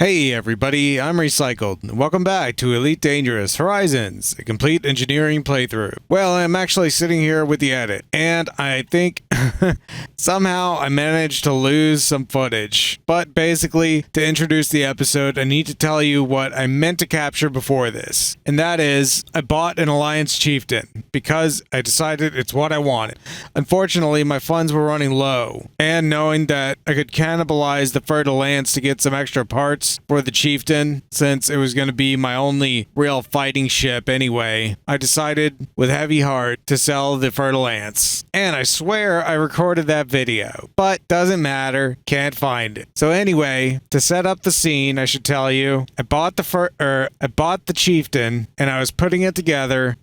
Hey everybody, I'm Recycled, and welcome back to Elite Dangerous Horizons, a complete engineering playthrough. Well, I'm actually sitting here with the edit, and I think somehow I managed to lose some footage. But basically, to introduce the episode, I need to tell you what I meant to capture before this. And that is, I bought an Alliance Chieftain, because I decided it's what I wanted. Unfortunately, my funds were running low, and knowing that I could cannibalize the Fertile Lance to get some extra parts for the Chieftain, since it was going to be my only real fighting ship anyway, I decided with heavy heart to sell the Fertile Lance. And I swear I recorded that video, but doesn't matter, can't find it. So anyway, to set up the scene, I should tell you, I bought the Chieftain, and I was putting it together,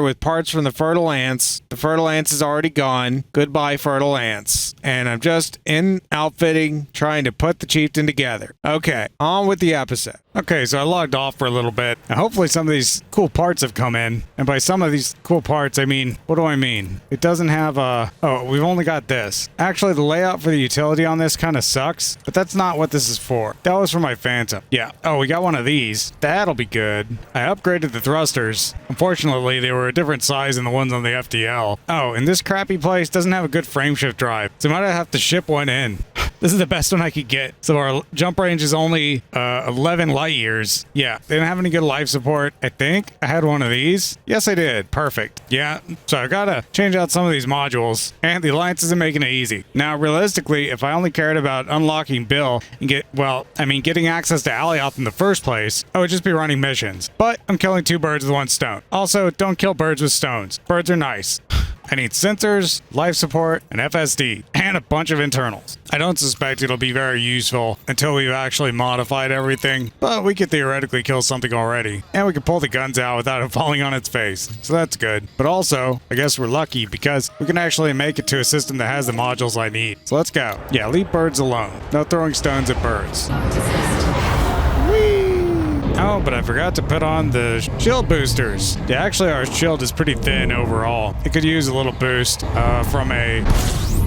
with parts from the Fertile Lance. The Fertile Lance is already gone. Goodbye, Fertile Lance. And I'm just in outfitting, trying to put the Chieftain together. Okay, on with the episode. Okay, so I logged off for a little bit, and hopefully some of these cool parts have come in. And by some of these cool parts, I mean, what do I mean? It doesn't have a... Oh, we've only got this. Actually, the layout for the utility on this kind of sucks, but that's not what this is for. That was for my Phantom. Yeah. Oh, we got one of these. That'll be good. I upgraded the thrusters. Unfortunately, they were a different size than the ones on the FDL. Oh, and this crappy place doesn't have a good frameshift drive, so I might have to ship one in. This is the best one I could get. So our jump range is only 11 light years. Yeah, they didn't have any good life support. I think I had one of these. Yes, I did. Perfect. Yeah, so I gotta change out some of these modules, and the Alliance isn't making it easy. Now, realistically, if I only cared about unlocking Bill and getting access to Alioth in the first place, I would just be running missions. But I'm killing two birds with one stone. Also, don't kill birds with stones. Birds are nice. I need sensors, life support, an FSD, and a bunch of internals. I don't suspect it'll be very useful until we've actually modified everything, but we could theoretically kill something already, and we can pull the guns out without it falling on its face, so that's good. But also, I guess we're lucky because we can actually make it to a system that has the modules I need. So let's go. Yeah, leave birds alone. No throwing stones at birds. Oh, but I forgot to put on the shield boosters. Yeah, actually our shield is pretty thin overall. It could use a little boost from a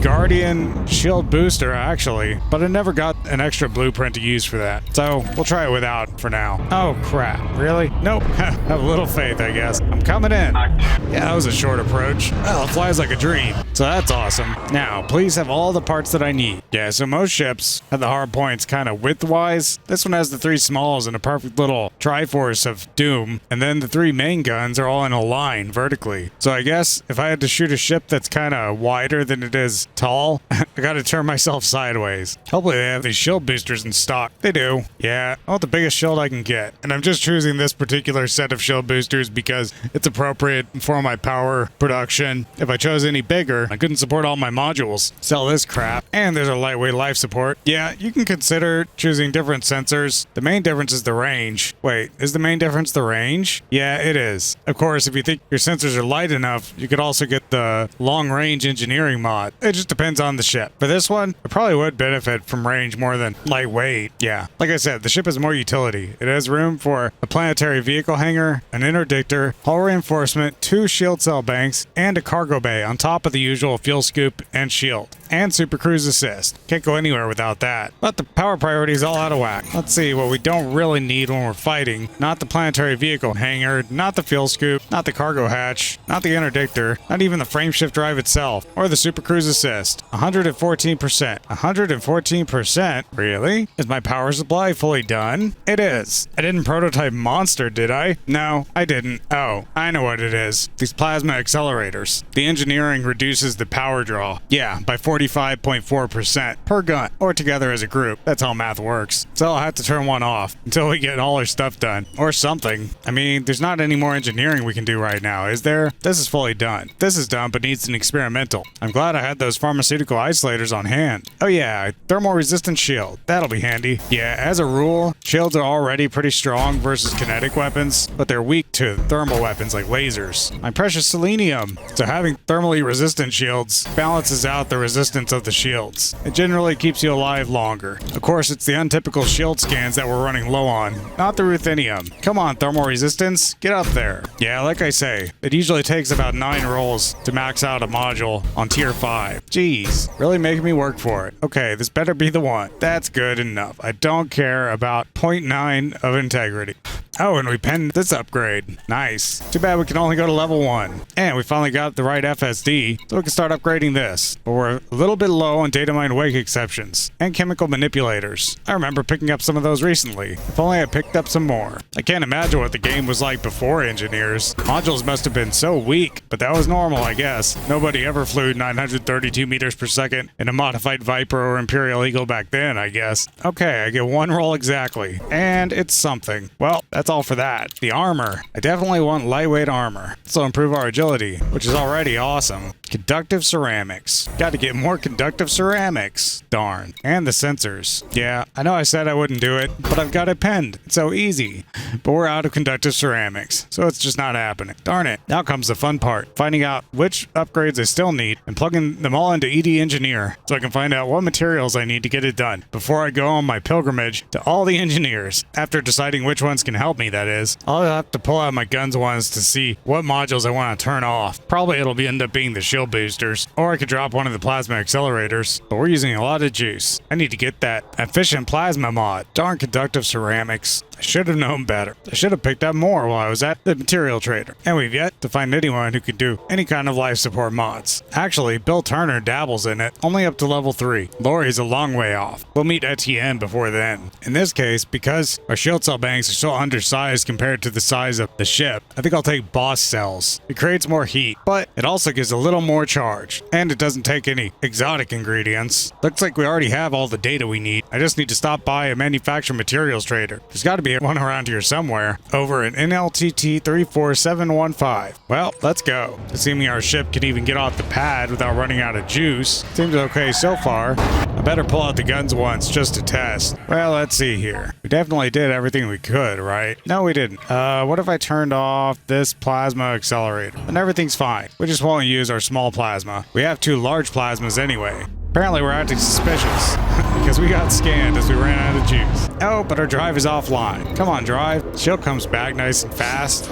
Guardian shield booster, actually, but I never got an extra blueprint to use for that. So we'll try it without for now. Oh, crap. Really? Nope. Have a little faith, I guess. I'm coming in. Yeah, that was a short approach. Well, it flies like a dream. So that's awesome. Now, please have all the parts that I need. Yeah, so most ships have the hard points kind of width-wise. This one has the three smalls and a perfect little Triforce of Doom, and then the three main guns are all in a line vertically. So I guess if I had to shoot a ship that's kind of wider than it is tall, I gotta turn myself sideways. Hopefully they have these shield boosters in stock. They do. Yeah, I want the biggest shield I can get. And I'm just choosing this particular set of shield boosters because it's appropriate for my power production. If I chose any bigger, I couldn't support all my modules. Sell this crap. And there's a lightweight life support. Yeah, you can consider choosing different sensors. The main difference is the range. Wait, is the main difference the range? Yeah, it is. Of course, if you think your sensors are light enough, you could also get the long-range engineering mod. It just depends on the ship. For this one, I probably would benefit from range more than lightweight. Yeah, like I said, the ship has more utility. It has room for a planetary vehicle hangar, an interdictor, hull reinforcement, 2 shield cell banks, and a cargo bay on top of the usual fuel scoop and shield. And super cruise assist. Can't go anywhere without that. But the power priority is all out of whack. Let's see what we don't really need when we're fighting. Not the planetary vehicle hangar, not the fuel scoop, not the cargo hatch, not the interdictor, not even the frameshift drive itself, or the super cruise assist. 114%. 114%? Really? Is my power supply fully done? It is. I didn't prototype Monster, did I? No, I didn't. Oh, I know what it is. These plasma accelerators. The engineering reduces the power draw. Yeah, by 45.4% per gun, or together as a group. That's how math works. So I'll have to turn one off until we get all our stuff done. Or something. I mean, there's not any more engineering we can do right now, is there? This is fully done. This is done, but needs an experimental. I'm glad I had those pharmaceutical isolators on hand. Oh yeah, thermal resistant shield. That'll be handy. Yeah, as a rule, shields are already pretty strong versus kinetic weapons, but they're weak to thermal weapons like lasers. My precious selenium. So having thermally resistant shields balances out the resistance resistance of the shields. It generally keeps you alive longer. Of course, it's the untypical shield scans that we're running low on, not the ruthenium. Come on, thermal resistance, get up there. Yeah, like I say, it usually takes about 9 rolls to max out a module on tier 5. Jeez, really making me work for it. Okay, this better be the one. That's good enough. I don't care about 0.9 of integrity. Oh, and we penned this upgrade. Nice. Too bad we can only go to level 1. And we finally got the right FSD, so we can start upgrading this. But we're a little bit low on data mine wake exceptions and chemical manipulators. I remember picking up some of those recently. If only I picked up some more. I can't imagine what the game was like before engineers. Modules must have been so weak, but that was normal, I guess. Nobody ever flew 932 meters per second in a modified Viper or Imperial Eagle back then, I guess. Okay, I get 1 roll exactly. And it's something. Well, that's all for that. The armor. I definitely want lightweight armor. This will improve our agility, which is already awesome. Conductive ceramics. Got to get more conductive ceramics. Darn. And the sensors. Yeah, I know I said I wouldn't do it, but I've got it penned. It's so easy. But we're out of conductive ceramics, so it's just not happening. Darn it. Now comes the fun part. Finding out which upgrades I still need and plugging them all into ED Engineer so I can find out what materials I need to get it done before I go on my pilgrimage to all the engineers. After deciding which ones can help me, that is, I'll have to pull out my guns once to see what modules I want to turn off. Probably it'll end up being the shield boosters, or I could drop one of the plasma accelerators, but we're using a lot of juice. I need to get that efficient plasma mod. Darn conductive ceramics. I should have known better. I should have picked up more while I was at the material trader. And we've yet to find anyone who can do any kind of life support mods. Actually, Bill Turner dabbles in it, only up to level 3. Lori's a long way off. We'll meet Etienne before then. In this case, because our shield cell banks are so undersized compared to the size of the ship, I think I'll take boss cells. It creates more heat, but it also gives a little more charge. And it doesn't take any exotic ingredients. Looks like we already have all the data we need. I just need to stop by a manufactured materials trader. There's got to be one around here somewhere. Over at NLTT 34715. Well, let's go. Assuming our ship can even get off the pad without running out of juice. Seems okay so far. I better pull out the guns once just to test. Well, let's see here. We definitely did everything we could, right? No, we didn't. What if I turned off this plasma accelerator? And everything's fine. We just won't use our small plasma. We have 2 large plasmas anyway. Apparently we're acting suspicious because we got scanned as we ran out of juice. Oh, but our drive is offline. Come on, drive. Shield comes back nice and fast.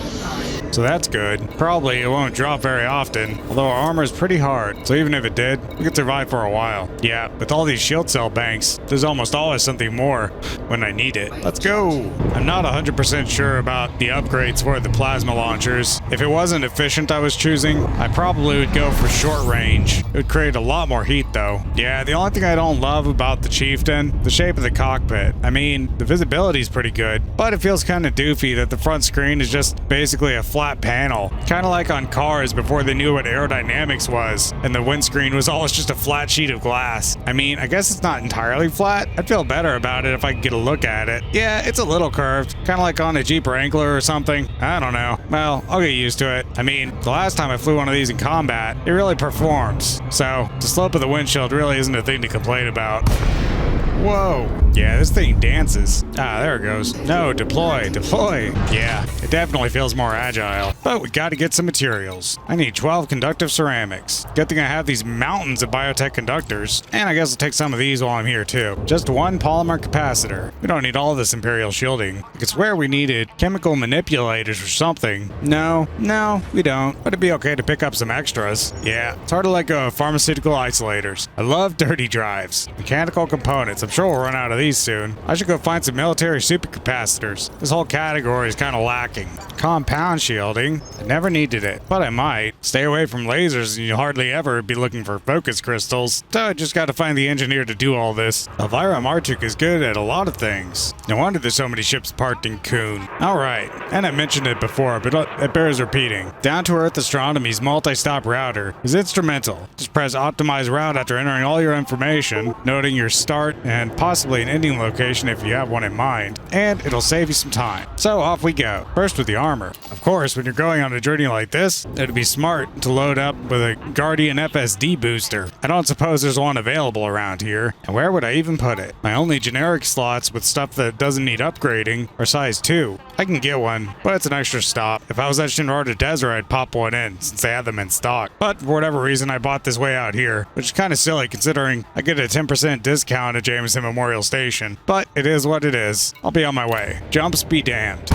So that's good. Probably it won't drop very often, although our armor is pretty hard, so even if it did, we could survive for a while. Yeah, with all these shield cell banks, there's almost always something more when I need it. Let's go! I'm not 100% sure about the upgrades for the plasma launchers. If it wasn't efficient I was choosing, I probably would go for short range. It would create a lot more heat though. Yeah, the only thing I don't love about the Chieftain, the shape of the cockpit. I mean, the visibility is pretty good, but it feels kind of doofy that the front screen is just basically a flat panel. Kind of like on cars before they knew what aerodynamics was, and the windscreen was always just a flat sheet of glass. I mean, I guess it's not entirely flat. I'd feel better about it if I could get a look at it. Yeah, it's a little curved, kind of like on a Jeep Wrangler or something. I don't know. Well, I'll get used to it. I mean, the last time I flew one of these in combat, it really performs. So, the slope of the windshield really isn't a thing to complain about. Whoa. Yeah, this thing dances. Ah, there it goes. No, deploy. Yeah, it definitely feels more agile. But we gotta get some materials. I need 12 conductive ceramics. Good thing I have these mountains of biotech conductors. And I guess I'll take some of these while I'm here too. Just 1 polymer capacitor. We don't need all this Imperial shielding. I could swear we needed chemical manipulators or something. No, we don't. But it'd be okay to pick up some extras. Yeah, it's hard to let go of pharmaceutical isolators. I love dirty drives. Mechanical components. I'm sure we'll run out of these soon. I should go find some military supercapacitors. This whole category is kind of lacking. Compound shielding. I never needed it, but I might. Stay away from lasers and you'll hardly ever be looking for focus crystals. So I just gotta find the engineer to do all this. Elvira Martuk is good at a lot of things. No wonder there's so many ships parked in Kuhn. Alright, and I mentioned it before, but it bears repeating. Down to Earth Astronomy's multi-stop router is instrumental. Just press optimize route after entering all your information, noting your start and possibly an ending location if you have one in mind, and it'll save you some time. So off we go. First with the armor. Of course, when you're going on a journey like this, it'd be smart to load up with a Guardian FSD booster. I don't suppose there's one available around here, and where would I even put it? My only generic slots with stuff that doesn't need upgrading are size 2. I can get one, but it's an extra stop. If I was at Shinrarta Desert, I'd pop one in, since they had them in stock. But for whatever reason, I bought this way out here, which is kind of silly considering I get a 10% discount at Jameson Memorial Station. But it is what it is. I'll be on my way. Jumps be damned.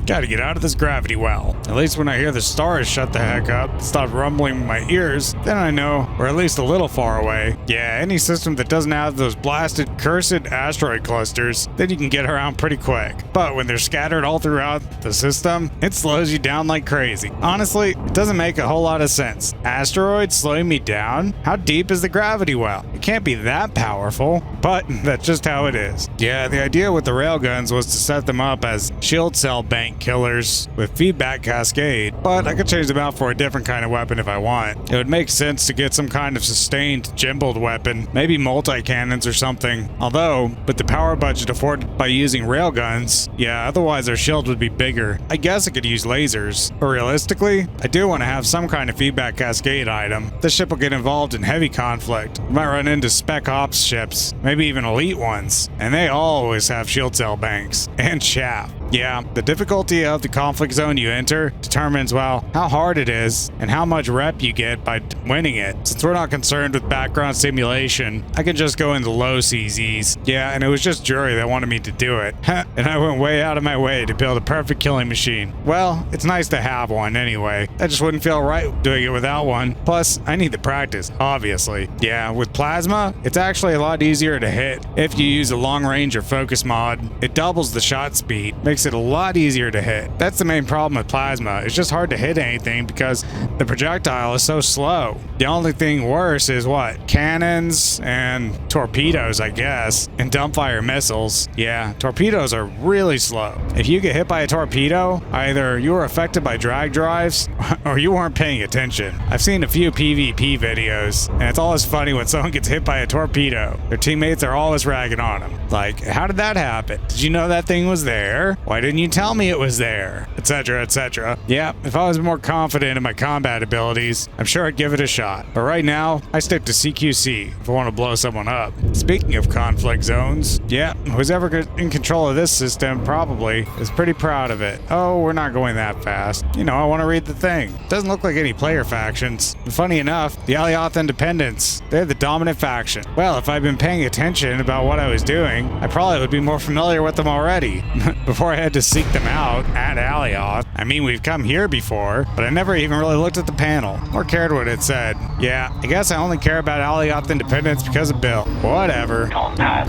Gotta get out of this gravity well. At least when I hear the stars shut the heck up, stop rumbling in my ears, then I know we're at least a little far away. Yeah, any system that doesn't have those blasted, cursed asteroid clusters, then you can get around pretty quick. But when they're scattered all throughout the system, it slows you down like crazy. Honestly, it doesn't make a whole lot of sense. Asteroids slowing me down? How deep is the gravity well? It can't be that powerful, but that's just how it is. Yeah, the idea with the railguns was to set them up as shield cell bank killers with feedback cascade, but I could change them out for a different kind of weapon if I want. It would make sense to get some kind of sustained gimbaled weapon, maybe multi-cannons or something. Although, with the power budget afforded by using railguns, yeah, otherwise our shield would be bigger. I guess I could use lasers, but realistically, I do want to have some kind of feedback cascade item. This ship will get involved in heavy conflict. We might run into spec ops ships, maybe even elite ones, and they always have shield cell banks and chaff. Yeah, the difficulty of the conflict zone you enter determines, well, how hard it is and how much rep you get by winning it. Since we're not concerned with background simulation, I can just go into low CZs. Yeah, and it was just Jury that wanted me to do it. And I went way out of my way to build a perfect killing machine. Well, it's nice to have one anyway. I just wouldn't feel right doing it without one. Plus, I need the practice, obviously. Yeah, with plasma, it's actually a lot easier to hit if you use a long range or focus mod. It doubles the shot speed, makes it a lot easier to hit. That's the main problem with plasma. It's just hard to hit anything because the projectile is so slow. The only thing worse is what? Cannons and torpedoes, I guess, and dumbfire missiles. Yeah, torpedoes are really slow. If you get hit by a torpedo, either you were affected by drag drives or you weren't paying attention. I've seen a few PvP videos, and it's always funny when someone gets hit by a torpedo. Their teammates are always ragging on them. Like, how did that happen? Did you know that thing was there? Why didn't you tell me it was there? Etc, etc. Yeah, if I was more confident in my combat abilities, I'm sure I'd give it a shot. But right now, I stick to CQC if I want to blow someone up. Speaking of conflict zones, yeah, who's ever in control of this system probably is pretty proud of it. Oh, we're not going that fast. You know, I want to read the thing. Doesn't look like any player factions. And funny enough, the Alioth Independents, they're the dominant faction. Well, if I'd been paying attention about what I was doing, I probably would be more familiar with them already. Before I had to seek them out at Alioth. I mean, we've come here before, but I never even really looked at the panel or cared what it said. Yeah, I guess I only care about Alioth Independence because of Bill. Whatever.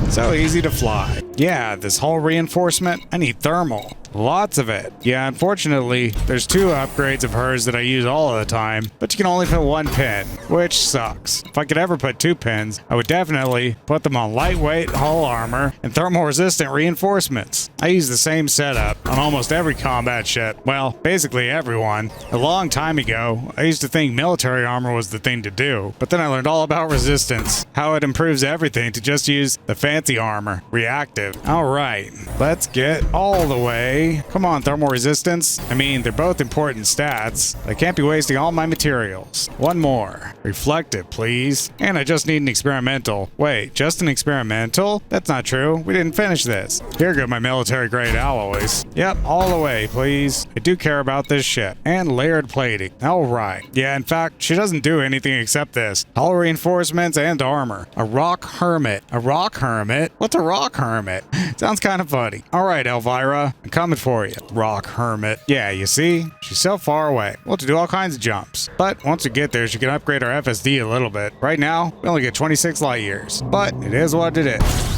So easy to fly. Yeah, this hull reinforcement, I need thermal. Lots of it. Yeah, unfortunately, there's 2 upgrades of hers that I use all of the time, but you can only put 1 pin, which sucks. If I could ever put 2 pins, I would definitely put them on lightweight hull armor and thermal resistant reinforcements. I use the same setup on almost every combat ship. Well, basically everyone. A long time ago, I used to think military armor was the thing to do, but then I learned all about resistance, how it improves everything to just use the fancy armor, reactive. Alright, let's get all the way. Come on, thermal resistance. I mean, they're both important stats. I can't be wasting all my materials. 1 more. Reflective, please. And I just need an experimental. Wait, just an experimental? That's not true. We didn't finish this. Here go my military grade alloys. Yep, all the way, please. I do care about this ship. And layered plating. Alright. Yeah, in fact, she doesn't do anything except this. Hull reinforcements and armor. A rock hermit. A rock hermit? What's a rock hermit? Sounds kind of funny. Alright, Elvira. I'm coming for you. Rock hermit. Yeah, you see? She's so far away. We'll have to do all kinds of jumps. But once we get there, she can upgrade our FSD a little bit. Right now, we only get 26 light years. But it is what it is.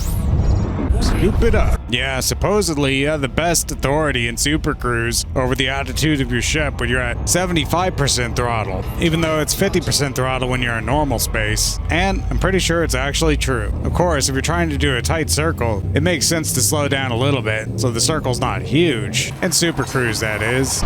Scoop it up. Yeah, supposedly you have the best authority in Super Cruise over the attitude of your ship when you're at 75% throttle, even though it's 50% throttle when you're in normal space. And I'm pretty sure it's actually true. Of course, if you're trying to do a tight circle, it makes sense to slow down a little bit so the circle's not huge. In Super Cruise, that is.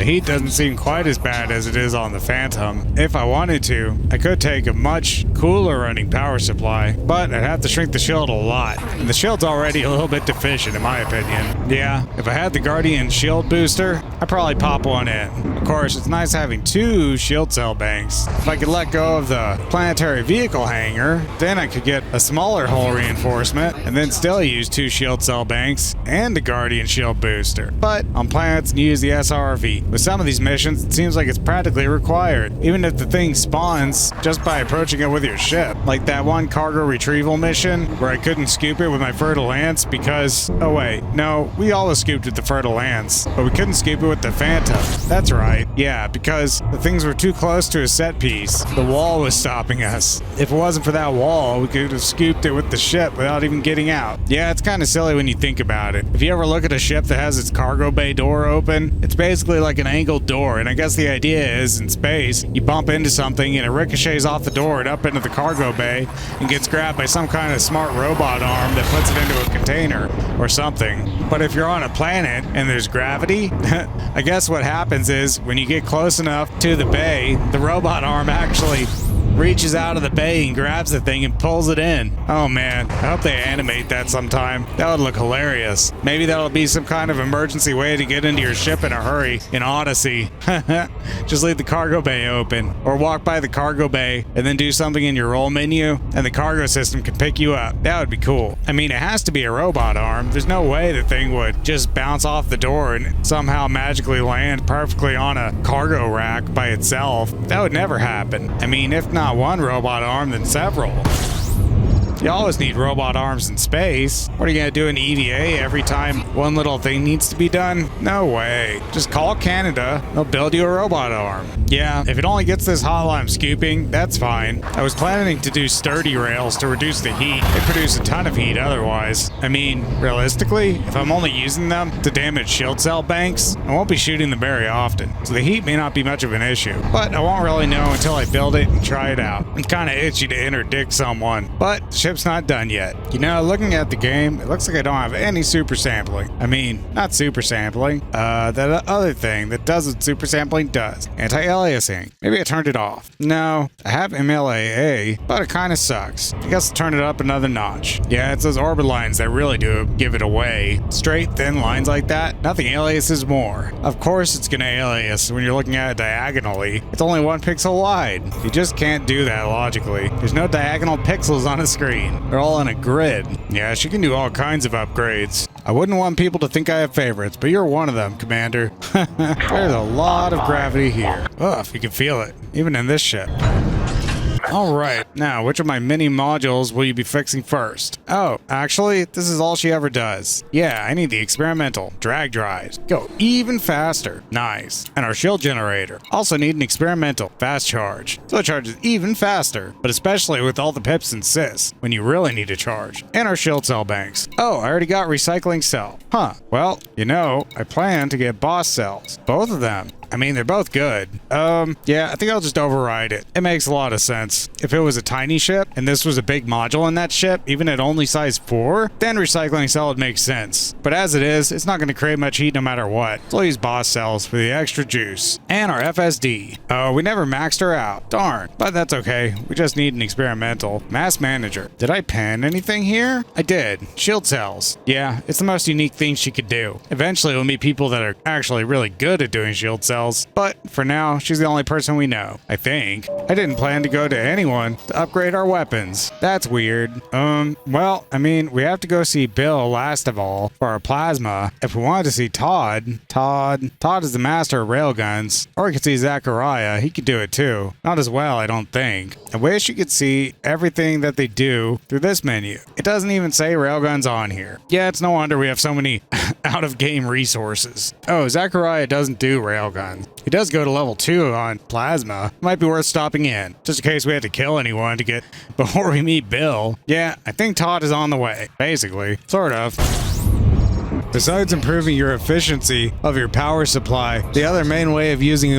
The heat doesn't seem quite as bad as it is on the Phantom. If I wanted to, I could take a much cooler running power supply, but I'd have to shrink the shield a lot. And the shield's already a little bit deficient in my opinion. Yeah, if I had the Guardian shield booster, I'd probably pop one in. Of course, it's nice having 2 shield cell banks. If I could let go of the planetary vehicle hanger, then I could get a smaller hull reinforcement and then still use 2 shield cell banks and the Guardian shield booster. But on planets, you use the SRV. With some of these missions, it seems like it's practically required, even if the thing spawns just by approaching it with your ship. Like that one cargo retrieval mission where I couldn't scoop it with my fertile lance because, oh wait, no, we always scooped with the fertile lance, but we couldn't scoop it with the Phantom. That's right, yeah, because the things were too close to a set piece. The wall was stopping us. If it wasn't for that wall, we could have scooped it with the ship without even getting out. Yeah, it's kind of silly when you think about it. If you ever look at a ship that has its cargo bay door open, it's basically like an angled door, and I guess the idea is in space, you bump into something and it ricochets off the door and up into the cargo bay and gets grabbed by some kind of smart robot arm that puts it into a container or something. But if you're on a planet and there's gravity, I guess what happens is when you get close enough to the bay, the robot arm actually reaches out of the bay and grabs the thing and pulls it in. Oh man, I hope they animate that sometime. That would look hilarious. Maybe that'll be some kind of emergency way to get into your ship in a hurry in Odyssey. Just leave the cargo bay open, or walk by the cargo bay and then do something in your roll menu and the cargo system can pick you up. That would be cool. I mean, it has to be a robot arm. There's no way the thing would just bounce off the door and somehow magically land perfectly on a cargo rack by itself. That would never happen. I mean, if not one robot arm, then several. You always need robot arms in space. What are you gonna do in EVA every time one little thing needs to be done? No way. Just call Canada, they'll build you a robot arm. Yeah, if it only gets this hot while I'm scooping, that's fine. I was planning to do sturdy rails to reduce the heat. They produce a ton of heat otherwise. I mean, realistically, if I'm only using them to damage shield cell banks, I won't be shooting them very often, so the heat may not be much of an issue. But I won't really know until I build it and try it out. I'm kinda itchy to interdict someone, but the ship's not done yet. You know, looking at the game, it looks like I don't have any super sampling. I mean, not super sampling. That other thing that does what super sampling does. Anti-aliasing. Maybe I turned it off. No, I have MLAA, but it kind of sucks. I guess I'll turn it up another notch. Yeah, it's those orbit lines that really do give it away. Straight, thin lines like that, nothing aliases more. Of course it's gonna alias when you're looking at it diagonally. It's only 1 pixel wide. You just can't do that logically. There's no diagonal pixels on a screen. They're all in a grid. Yeah, she can do all kinds of upgrades. I wouldn't want people to think I have favorites, but you're one of them, Commander. There's a lot of gravity here. Ugh, you can feel it, even in this ship. Alright, now which of my mini modules will you be fixing first? Oh, actually, this is all she ever does. Yeah, I need the experimental drag drives. Go even faster. Nice. And our shield generator. Also need an experimental fast charge. So it charges even faster, but especially with all the pips and sys when you really need to charge. And our shield cell banks. Oh, I already got recycling cell. Huh. Well, you know, I plan to get boss cells. Both of them. I mean, they're both good. Yeah, I think I'll just override it. It makes a lot of sense. If it was a tiny ship, and this was a big module in that ship, even at only size 4, then recycling cell would make sense. But as it is, it's not going to create much heat no matter what. So I'll use boss cells for the extra juice. And our FSD. Oh, we never maxed her out. Darn. But that's okay. We just need an experimental. Mass manager. Did I pen anything here? I did. Shield cells. Yeah, it's the most unique thing she could do. Eventually, we'll meet people that are actually really good at doing shield cells. But for now, she's the only person we know, I think. I didn't plan to go to anyone to upgrade our weapons. That's weird. Well, I mean, we have to go see Bill last of all for our plasma. If we wanted to see Todd is the master of railguns. Or we could see Zachariah, he could do it too. Not as well, I don't think. I wish you could see everything that they do through this menu. It doesn't even say railguns on here. Yeah, it's no wonder we have so many out-of-game resources. Oh, Zachariah doesn't do railguns. He does go to level 2 on plasma. Might be worth stopping in, just in case we had to kill anyone to get before we meet Bill. Yeah, I think Todd is on the way, basically. Sort of. Besides improving your efficiency of your power supply, the other main way of using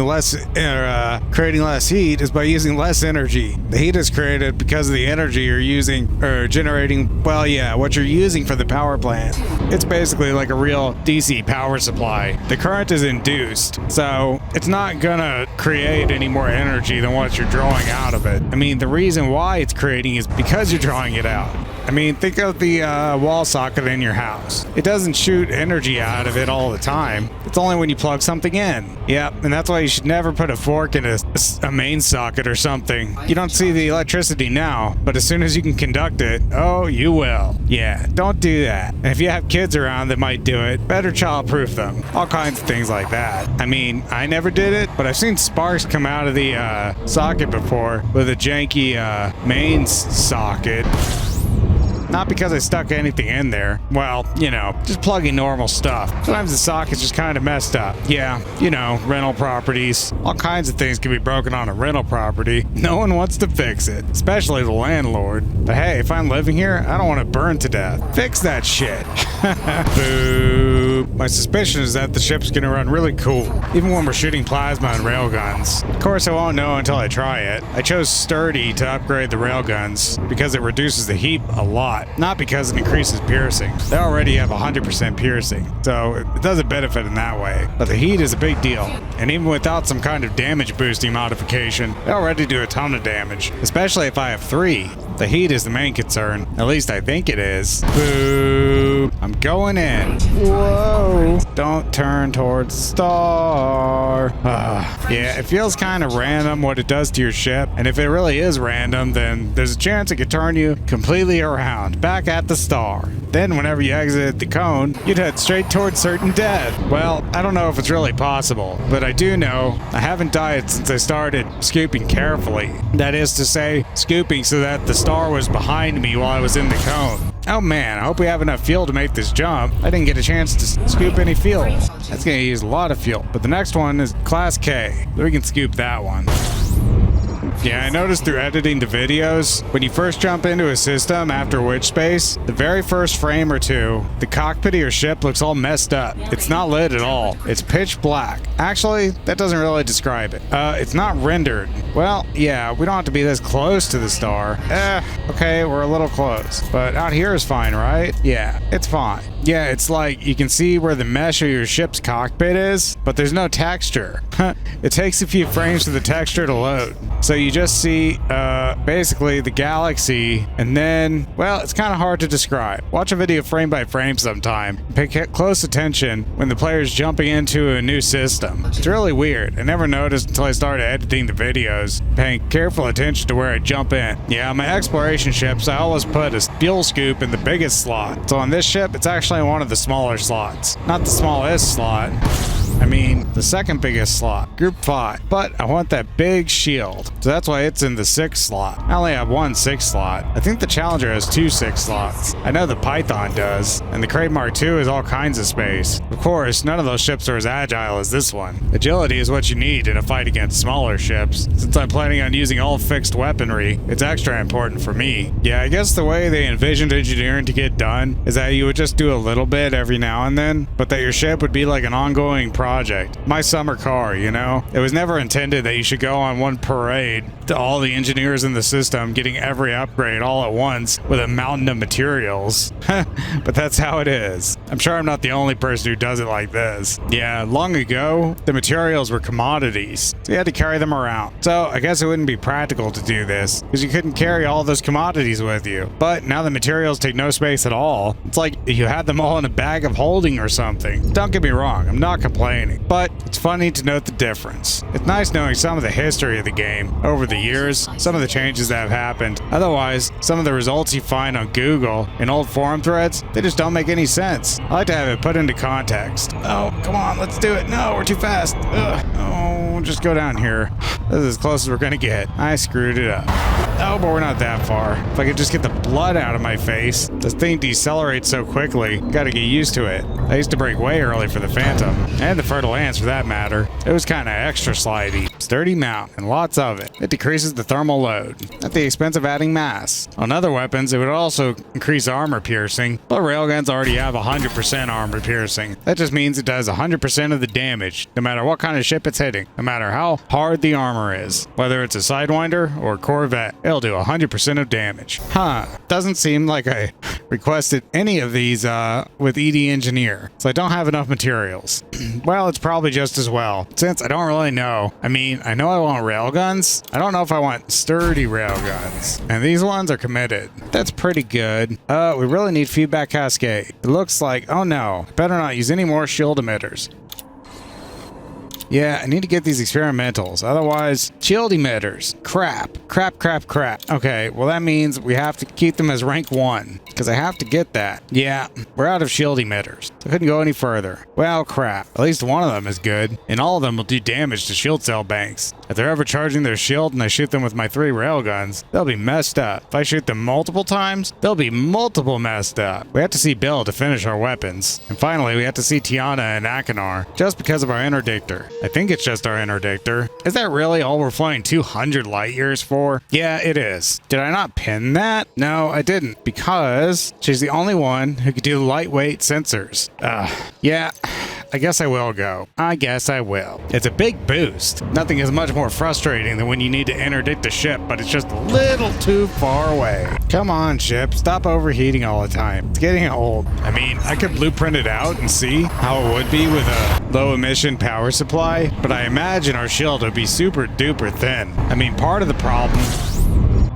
creating less heat is by using less energy. The heat is created because of the energy you're using or generating, well, yeah, what you're using for the power plant. It's basically like a real DC power supply. The current is induced, so it's not gonna create any more energy than what you're drawing out of it. I mean, the reason why it's creating is because you're drawing it out. I mean, think of the wall socket in your house. It doesn't shoot energy out of it all the time. It's only when you plug something in. Yep, and that's why you should never put a fork in a main socket or something. You don't see the electricity now, but as soon as you can conduct it, oh, you will. Yeah, don't do that. And if you have kids around that might do it, better childproof them. All kinds of things like that. I mean, I never did it, but I've seen sparks come out of the socket before with a janky mains socket. Not because I stuck anything in there. Well, you know, just plugging normal stuff. Sometimes the socket's just kind of messed up. Yeah, you know, rental properties. All kinds of things can be broken on a rental property. No one wants to fix it, especially the landlord. But hey, if I'm living here, I don't want to burn to death. Fix that shit. Boo. My suspicion is that the ship's gonna run really cool, even when we're shooting plasma and railguns. Of course, I won't know until I try it. I chose sturdy to upgrade the railguns because it reduces the heat a lot, not because it increases piercing. They already have 100% piercing, so it doesn't benefit in that way. But the heat is a big deal, and even without some kind of damage boosting modification, they already do a ton of damage, especially if I have 3. The heat is the main concern. At least I think it is. Boo. I'm going in. Whoa. Don't turn towards the star. Yeah, it feels kind of random what it does to your ship. And if it really is random, then there's a chance it could turn you completely around, back at the star. Then whenever you exit the cone, you'd head straight towards certain death. Well, I don't know if it's really possible, but I do know I haven't died since I started scooping carefully. That is to say, scooping so that the star was behind me while I was in the cone. Oh man, I hope we have enough fuel to make this jump. I didn't get a chance to scoop any fuel. That's gonna use a lot of fuel. But the next one is Class K. We can scoop that one. Yeah, I noticed through editing the videos, when you first jump into a system after witch space, the very first frame or two, the cockpit of your ship looks all messed up. It's not lit at all. It's pitch black. Actually, that doesn't really describe it. It's not rendered. Well, yeah, we don't have to be this close to the star. Okay, we're a little close. But out here is fine, right? Yeah, it's fine. Yeah, it's like you can see where the mesh of your ship's cockpit is, but there's no texture. It takes a few frames for the texture to load. So you just see basically the galaxy, and then, well, it's kind of hard to describe. Watch a video frame by frame sometime. Pay close attention when the player's jumping into a new system. It's really weird. I never noticed until I started editing the videos, paying careful attention to where I jump in. Yeah, on my exploration ships, I always put a fuel scoop in the biggest slot. So on this ship, it's actually one of the smaller slots. Not the smallest slot. I mean, the second biggest slot, group 5. But I want that big shield, so that's why it's in the 6th slot. I only have one 6th slot. I think the Challenger has 2 6 slots. I know the Python does, and the Crate Mark II has all kinds of space. Of course, none of those ships are as agile as this one. Agility is what you need in a fight against smaller ships. Since I'm planning on using all fixed weaponry, it's extra important for me. Yeah, I guess the way they envisioned engineering to get done is that you would just do a little bit every now and then, but that your ship would be like an ongoing project. My summer car, you know? It was never intended that you should go on one parade to all the engineers in the system getting every upgrade all at once with a mountain of materials. But that's how it is. I'm sure I'm not the only person who does it like this. Yeah, long ago, the materials were commodities, so you had to carry them around. So I guess it wouldn't be practical to do this, because you couldn't carry all those commodities with you. But now the materials take no space at all. It's like you had them all in a bag of holding or something. Don't get me wrong, I'm not complaining, but it's funny to note the difference. It's nice knowing some of the history of the game over the years, some of the changes that have happened. Otherwise, some of the results you find on Google in old forum threads, they just don't make any sense. I like to have it put into context. Oh, come on, let's do it. No, we're too fast. Ugh. Oh, just go down here. This is as close as we're gonna get. I screwed it up. Oh, but we're not that far. If I could just get the blood out of my face. This thing decelerates so quickly. Gotta get used to it. I used to break way early for the Phantom. And the Fertile Ants for that matter. It was kind of extra slidey. Sturdy mount, and lots of it. It decreases the thermal load, at the expense of adding mass. On other weapons, it would also increase armor piercing, but railguns already have 100% armor piercing. That just means it does 100% of the damage, no matter what kind of ship it's hitting, no matter how hard the armor is. Whether it's a Sidewinder or a Corvette, it'll do 100% of damage. Huh, doesn't seem like I requested any of these with ED Engineer, so I don't have enough materials. Well, it's probably just as well, since I don't really know. I mean, I know I want railguns. I don't know if I want sturdy railguns. And these ones are committed. That's pretty good. We really need feedback cascade. It looks like, oh no, better not use any more shield emitters. Yeah, I need to get these experimentals. Otherwise, shield emitters. Crap. Okay, well that means we have to keep them as rank 1. Because I have to get that. Yeah, we're out of shield emitters. I couldn't go any further. Well, crap. At least one of them is good. And all of them will do damage to shield cell banks. If they're ever charging their shield and I shoot them with my 3 railguns, they'll be messed up. If I shoot them multiple times, they'll be multiple messed up. We have to see Bill to finish our weapons. And finally, we have to see Tiana and Akinar, just because of our interdictor. I think it's just our interdictor. Is that really all we're flying 200 light years for? Yeah, it is. Did I not pin that? No, I didn't, because she's the only one who could do lightweight sensors. Yeah, I guess I will go. I guess I will. It's a big boost. Nothing is much more frustrating than when you need to interdict a ship, but it's just a little too far away. Come on, ship. Stop overheating all the time. It's getting old. I mean, I could blueprint it out and see how it would be with a low emission power supply, but I imagine our shield would be super duper thin. I mean, part of the problem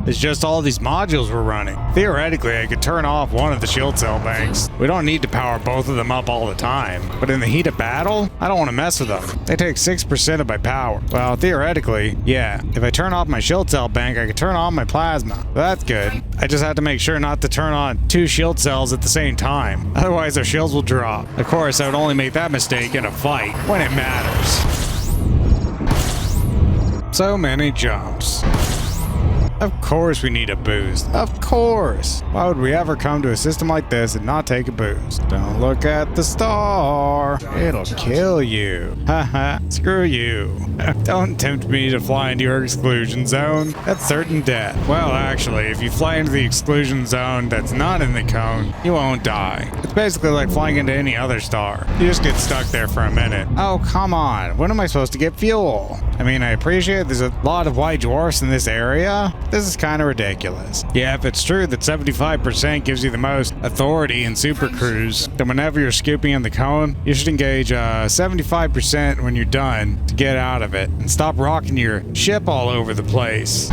is just all these modules we're running. Theoretically, I could turn off one of the shield cell banks. We don't need to power both of them up all the time. But in the heat of battle, I don't want to mess with them. They take 6% of my power. Well, theoretically, yeah. If I turn off my shield cell bank, I could turn on my plasma. Well, that's good. I just have to make sure not to turn on 2 shield cells at the same time. Otherwise, our shields will drop. Of course, I would only make that mistake in a fight, when it matters. So many jumps. Of course we need a boost. Of course. Why would we ever come to a system like this and not take a boost? Don't look at the star. It'll kill you. Haha, screw you. Don't tempt me to fly into your exclusion zone. That's certain death. Well, actually, if you fly into the exclusion zone that's not in the cone, you won't die. It's basically like flying into any other star. You just get stuck there for a minute. Oh, come on. When am I supposed to get fuel? I mean, I appreciate there's a lot of white dwarfs in this area. This is kind of ridiculous. Yeah, if it's true that 75% gives you the most authority in Super Cruise, then whenever you're scooping in the cone, you should engage 75% when you're done to get out of it and stop rocking your ship all over the place.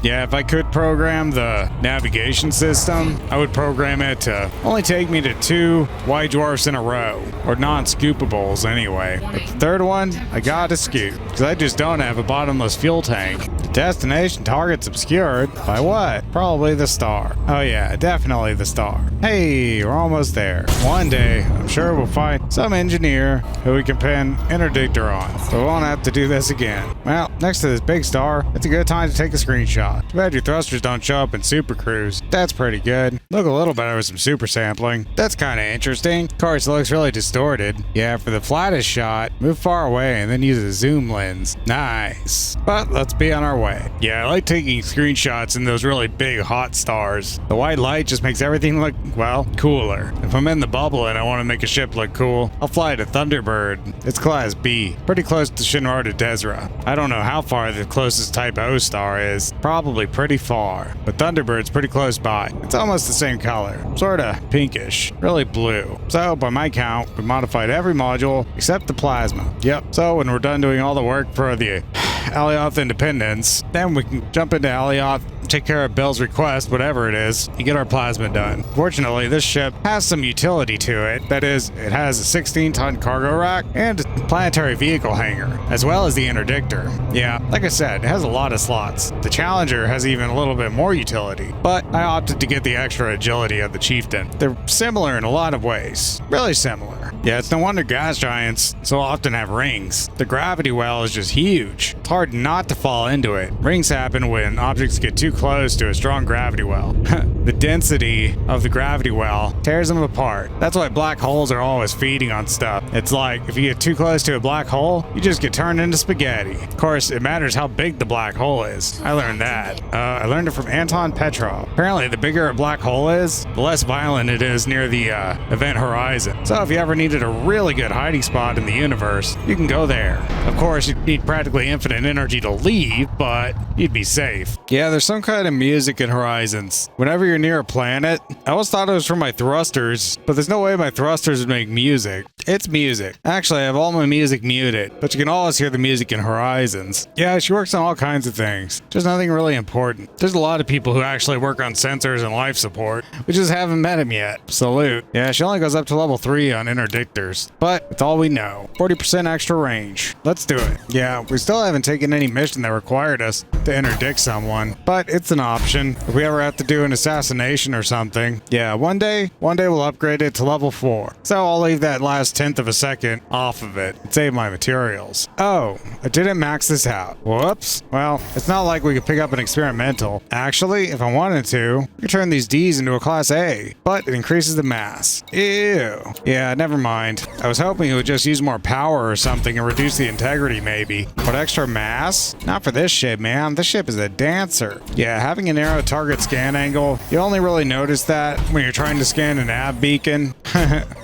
Yeah, if I could program the navigation system, I would program it to only take me to 2 white dwarfs in a row, or non-scoopables anyway. But the third one, I gotta scoop, because I just don't have a bottomless fuel tank. The destination target's obscured. By what? Probably the star. Oh yeah, definitely the star. Hey, we're almost there. One day, I'm sure we'll find some engineer who we can pin interdictor on, so we won't have to do this again. Well, next to this big star, it's a good time to take a screenshot. Too bad your thrusters don't show up in Super Cruise. That's pretty good. Look a little better with some super sampling. That's kind of interesting. Of course, it looks really distorted. Yeah, for the flattest shot, move far away and then use a zoom lens. Nice. But let's be on our way. Yeah, I like taking screenshots in those really big hot stars. The white light just makes everything look, well, cooler. If I'm in the bubble and I want to make a ship look cool, I'll fly to Thunderbird. It's class B, pretty close to Shinra to Desra. I don't know how far the closest Type O star is. Probably pretty far, but Thunderbird's pretty close by. It's almost the same color, sorta pinkish, really blue. So by my count, we modified every module except the plasma. Yep, so when we're done doing all the work for the Alioth Independence, then we can jump into Alioth, take care of Bill's request, whatever it is, and get our plasma done. Fortunately, this ship has some utility to it. That is, it has a 16-ton cargo rack and a planetary vehicle hangar, as well as the interdictor. Yeah, like I said, it has a lot of slots. The Challenger has even a little bit more utility, but I opted to get the extra agility of the Chieftain. They're similar in a lot of ways. Really similar. Yeah, it's no wonder gas giants so often have rings. The gravity well is just huge. It's hard not to fall into it. Rings happen when objects get too close to a strong gravity well. The density of the gravity well tears them apart. That's why black holes are always feeding on stuff. It's like if you get too close to a black hole, you just get turned into spaghetti. Of course, it matters how big the black hole is. I learned that. I learned it from Anton Petrov. Apparently, the bigger a black hole is, the less violent it is near the event horizon. So if you ever needed a really good hiding spot in the universe, you can go there. Of course, you'd need practically infinite energy to leave, but you'd be safe. Yeah, there's some kind of music in Horizons. Whenever you're near a planet, I always thought it was from my thrusters, but there's no way my thrusters would make music. It's music. Actually, I have all my music muted, but you can always hear the music in Horizons. Yeah, she works on all kinds of things. Just nothing really important. There's a lot of people who actually work on sensors and life support. We just haven't met him yet. Salute. Yeah, she only goes up to level 3 on interdictors, but it's all we know. 40% extra range. Let's do it. Yeah, we still haven't taken any mission that required us to interdict someone, but it's an option. If we ever have to do an assassination or something, yeah, one day we'll upgrade it to level 4. So I'll leave that last 1/10 of a second off of it and save my materials. Oh, I didn't max this out. Whoops. Well, it's not like we could pick up an experimental. Actually, if I wanted to, we could turn these Ds into a class A, but it increases the mass. Ew. Yeah, never mind. I was hoping it would just use more power or something and reduce the integrity maybe. But extra mass? Not for this ship, man. This ship is a dancer. Yeah, having a narrow target scan angle, you only really notice that when you're trying to scan a nav beacon.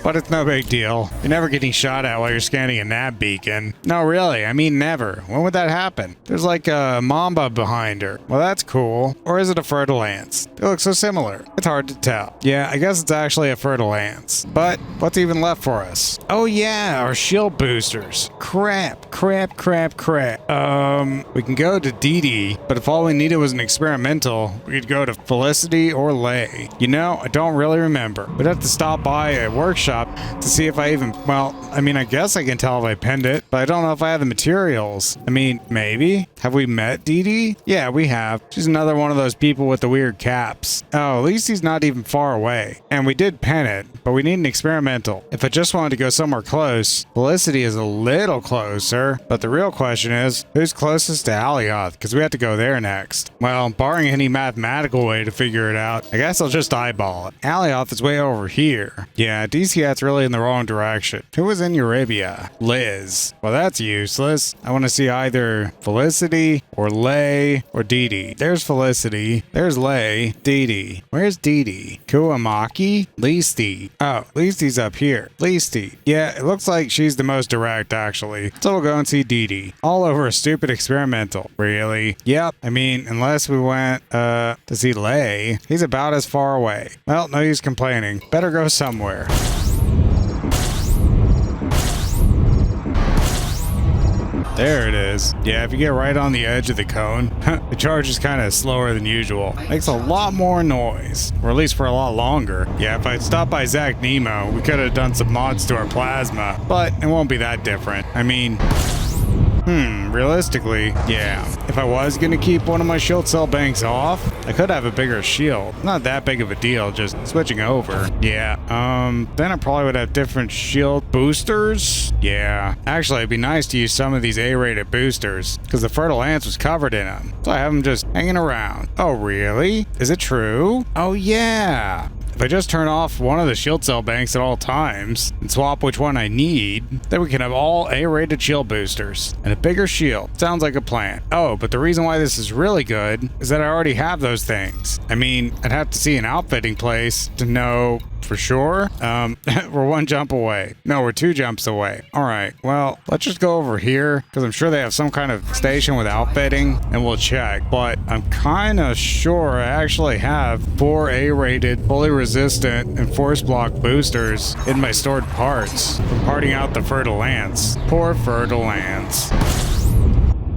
But it's no big deal. You're never getting shot at while you're scanning a nav beacon. No, really, I mean never. When would that happen? There's like a mamba behind her. Well, that's cool. Or is it a fertile ants? They look so similar. It's hard to tell. Yeah, I guess it's actually a fertile ants. But what's even left for us? Oh yeah, our shield boosters. Crap. We can go to DD, but if all we needed was an experimental, we could go to Felicity or Lay. You know, I don't really remember. We'd have to stop by a workshop to see if I even, well, I mean, I guess I can tell if I pinned it, but I don't know if I have the materials. I mean, maybe? Have we met DD? Yeah, we have. She's another one of those people with the weird caps. Oh, at least he's not even far away. And we did pin it, but we need an experimental. If I just wanted to go somewhere close, Felicity is a little closer, but the real question is, who's closest to Alioth? Because we have to go there next. Well, barring any mathematical way to figure it out, I guess I'll just eyeball it. Alioth is way over here. Yeah, DCAT's really in the wrong direction. Who was in Eurabia? Liz. Well, that's useless. I want to see either Felicity or Lay or Dee Dee. There's Felicity. There's Lay. Dee Dee. Where's Dee Dee? Kuamaki? Leasty. Oh, Leasty's up here. Leasty. Yeah, it looks like she's the most direct, actually. So we'll go and see Dee Dee. All over a stupid experimental. Really? Yep. I mean, unless we went, to see Lay, he's about as far away. Well, no use complaining. Better go somewhere. There it is. Yeah, if you get right on the edge of the cone, the charge is kind of slower than usual. Makes a lot more noise, or at least for a lot longer. Yeah, if I'd stopped by Zach Nemo, we could have done some mods to our plasma, but it won't be that different. I mean, realistically, yeah. If I was gonna keep one of my shield cell banks off, I could have a bigger shield. Not that big of a deal, just switching over. Yeah, then I probably would have different shield boosters. Yeah, actually, it'd be nice to use some of these A-rated boosters, because the fertile ants was covered in them. So I have them just hanging around. Oh, really? Is it true? Oh, yeah. If I just turn off one of the shield cell banks at all times and swap which one I need, then we can have all A-rated shield boosters and a bigger shield. Sounds like a plan. Oh, but the reason why this is really good is that I already have those things. I mean, I'd have to see an outfitting place to know for sure. We're one jump away. No, we're 2 jumps away. All right, well, let's just go over here because I'm sure they have some kind of station with outfitting and we'll check. But I'm kind of sure I actually have 4 A-rated, fully resistant, and force block boosters in my stored parts from parting out the fertile ants. Poor fertile ants.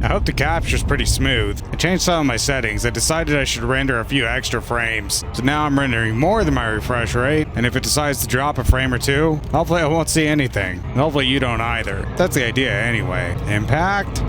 I hope the capture's pretty smooth. I changed some of my settings. I decided I should render a few extra frames. So now I'm rendering more than my refresh rate, and if it decides to drop a frame or 2, hopefully I won't see anything. And hopefully you don't either. That's the idea anyway. Impact?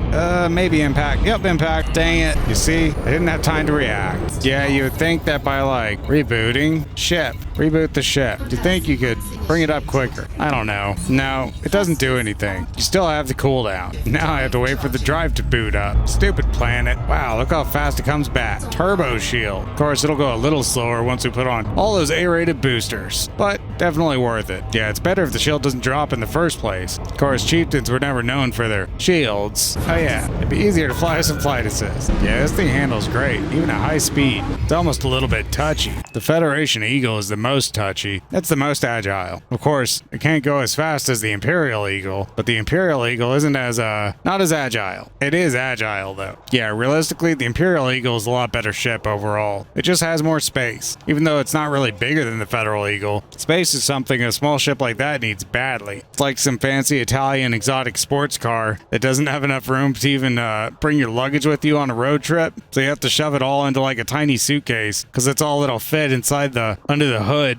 Maybe impact. Yep, impact. Dang it. You see? I didn't have time to react. Yeah, you would think that by like rebooting ship, reboot the ship, you think you could bring it up quicker. I don't know. No, it doesn't do anything. You still have the cooldown. Now I have to wait for the drive to boot up. Stupid planet. Wow, look how fast it comes back. Turbo shield. Of course, it'll go a little slower once we put on all those A-rated boosters, but definitely worth it. Yeah, it's better if the shield doesn't drop in the first place. Of course, Chieftains were never known for their shields. Oh yeah, it'd be easier to fly some flight assist. Yeah, this thing handles great, even at high speed. It's almost a little bit touchy. The Federation Eagle is the most touchy. It's the most agile. Of course, it can't go as fast as the Imperial Eagle, but the Imperial Eagle isn't as, not as agile. It is agile though. Yeah, realistically, the Imperial Eagle is a lot better ship overall. It just has more space. Even though it's not really bigger than the Federal Eagle, space is something a small ship like that needs badly. It's like some fancy Italian exotic sports car that doesn't have enough room to even bring your luggage with you on a road trip, so you have to shove it all into like a tiny suitcase because it's all it'll fit inside under the hood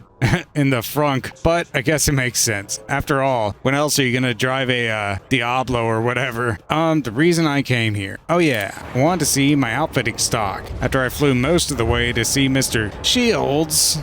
in the frunk. But I guess it makes sense. After all, when else are you gonna drive a Diablo or whatever? The reason I came here. Oh yeah, I wanted to see my outfitting stock after I flew most of the way to see Mr. Shields,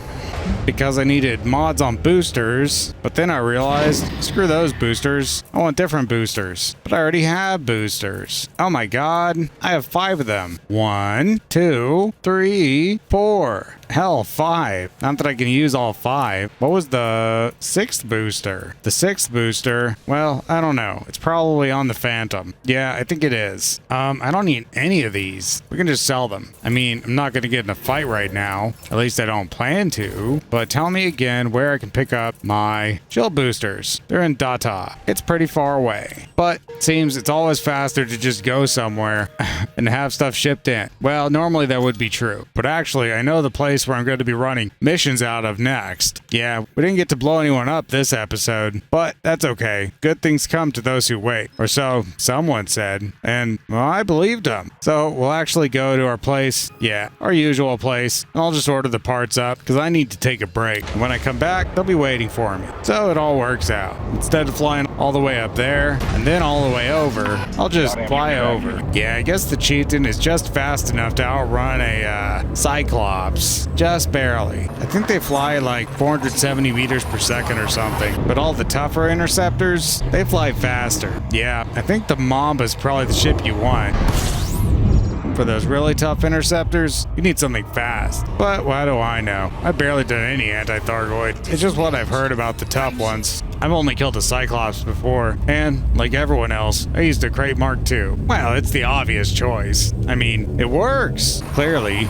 because I needed mods on boosters, but then I realized, screw those boosters, I want different boosters. But I already have boosters. Oh my god, I have 5 of them. 1, 2, 3, 4. Hell, 5. Not that I can use all 5. What was the 6th booster? The 6th booster, well, I don't know. It's probably on the Phantom. Yeah, I think it is. I don't need any of these. We can just sell them. I mean, I'm not going to get in a fight right now. At least I don't plan to. But tell me again where I can pick up my shield boosters. They're in Data. It's pretty far away. But it seems it's always faster to just go somewhere and have stuff shipped in. Well, normally that would be true. But actually, I know the place where I'm going to be running missions out of next. Yeah, we didn't get to blow anyone up this episode, but that's okay. Good things come to those who wait. Or so someone said. And, well, I believed them. So we'll actually go to our place. Yeah, our usual place. And I'll just order the parts up because I need to take a break. And when I come back, they'll be waiting for me. So it all works out. Instead of flying all the way up there and then all the way over, I'll just fly over. Yeah, I guess the Chieftain is just fast enough to outrun a Cyclops. Just barely. I think they fly like 470 meters per second or something. But all the tougher interceptors, they fly faster. Yeah, I think the Mamba is probably the ship you want. For those really tough interceptors, you need something fast. But what do I know? I've barely done any anti-Thargoid. It's just what I've heard about the tough ones. I've only killed a Cyclops before, and like everyone else, I used a Crate Mark II. Well, it's the obvious choice. I mean, it works, clearly.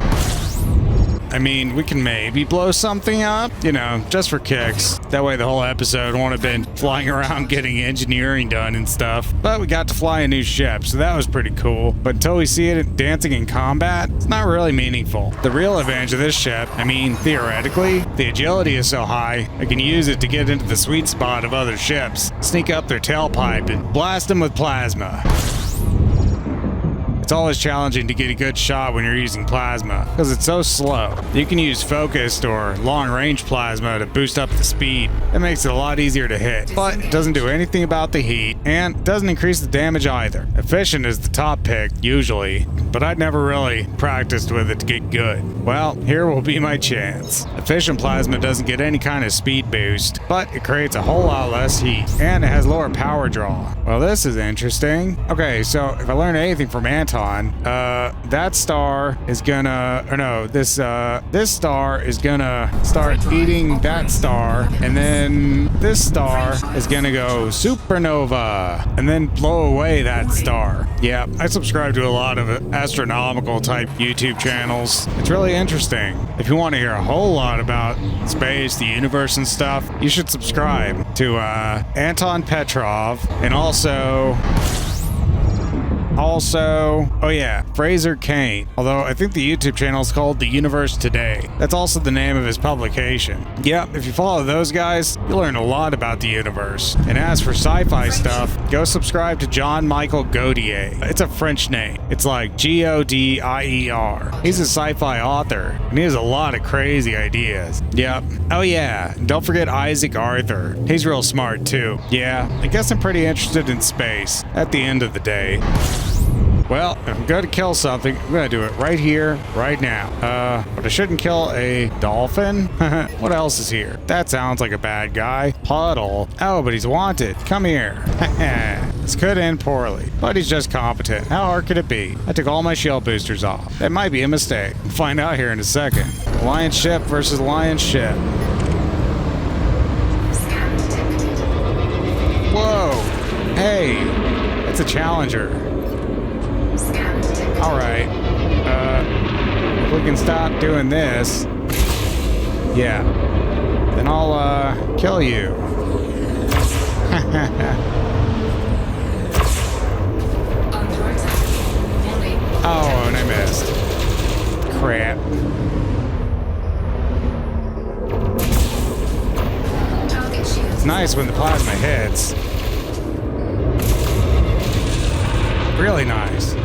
I mean, we can maybe blow something up, you know, just for kicks. That way the whole episode won't have been flying around getting engineering done and stuff. But we got to fly a new ship, so that was pretty cool. But until we see it dancing in combat, it's not really meaningful. The real advantage of this ship, I mean, theoretically, the agility is so high, I can use it to get into the sweet spot of other ships, sneak up their tailpipe, and blast them with plasma. It's always challenging to get a good shot when you're using plasma, because it's so slow. You can use focused or long-range plasma to boost up the speed. It makes it a lot easier to hit, but it doesn't do anything about the heat, and it doesn't increase the damage either. Efficient is the top pick, usually, but I'd never really practiced with it to get good. Well, here will be my chance. Efficient plasma doesn't get any kind of speed boost, but it creates a whole lot less heat, and it has lower power draw. Well, this is interesting. Okay, so if I learn anything from Anton, that star is gonna, or no, this star is gonna start eating that star, and then this star is gonna go supernova, and then blow away that star. Yeah, I subscribe to a lot of astronomical type YouTube channels. It's really interesting. If you want to hear a whole lot about space, the universe and stuff, you should subscribe to Anton Petrov, and also, oh yeah, Fraser Kane. Although I think the YouTube channel is called The Universe Today. That's also the name of his publication. Yep, if you follow those guys, you'll learn a lot about the universe. And as for sci-fi stuff, go subscribe to John Michael Godier. It's a French name. It's like G-O-D-I-E-R. He's a sci-fi author, and he has a lot of crazy ideas. Yep. Oh yeah, and don't forget Isaac Arthur. He's real smart too. Yeah, I guess I'm pretty interested in space at the end of the day. Well, if I'm going to kill something, I'm going to do it right here, right now. But I shouldn't kill a dolphin. What else is here? That sounds like a bad guy. Puddle. Oh, but he's wanted. Come here. This could end poorly, but he's just competent. How hard could it be? I took all my shield boosters off. That might be a mistake. We'll find out here in a second. Lion ship versus lion ship. Whoa. Hey, it's a challenger. All right. If we can stop doing this, yeah, then I'll kill you. Oh, and I missed. Crap. It's nice when the plasma hits. Really nice.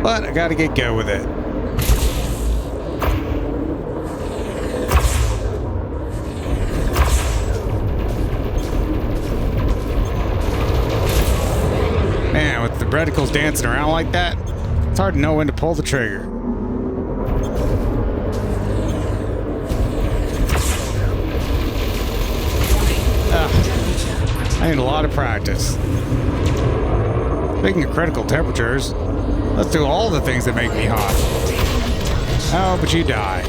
But I gotta get go with it. Man, with the reticles dancing around like that, it's hard to know when to pull the trigger. I need a lot of practice. Speaking of critical temperatures, let's do all the things that make me hot. Oh, but you die.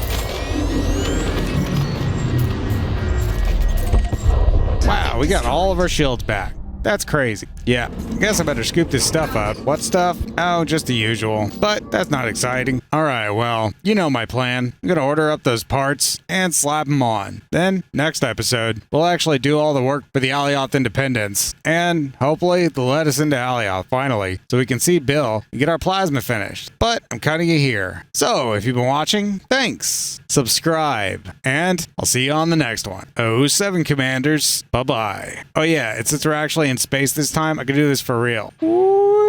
Wow, we got all of our shields back. That's crazy. Yeah, I guess I better scoop this stuff up. What stuff? Oh, just the usual. But that's not exciting. Alright, well, you know my plan. I'm gonna order up those parts and slap them on. Then, next episode, we'll actually do all the work for the Alioth Independence. And hopefully they'll let us into Alioth, finally, so we can see Bill and get our plasma finished. But I'm cutting it here. So, if you've been watching, thanks. Subscribe. And I'll see you on the next one. 07 Commanders. Bye-bye. Oh yeah, since we're actually in space this time, I can do this for real. Woo!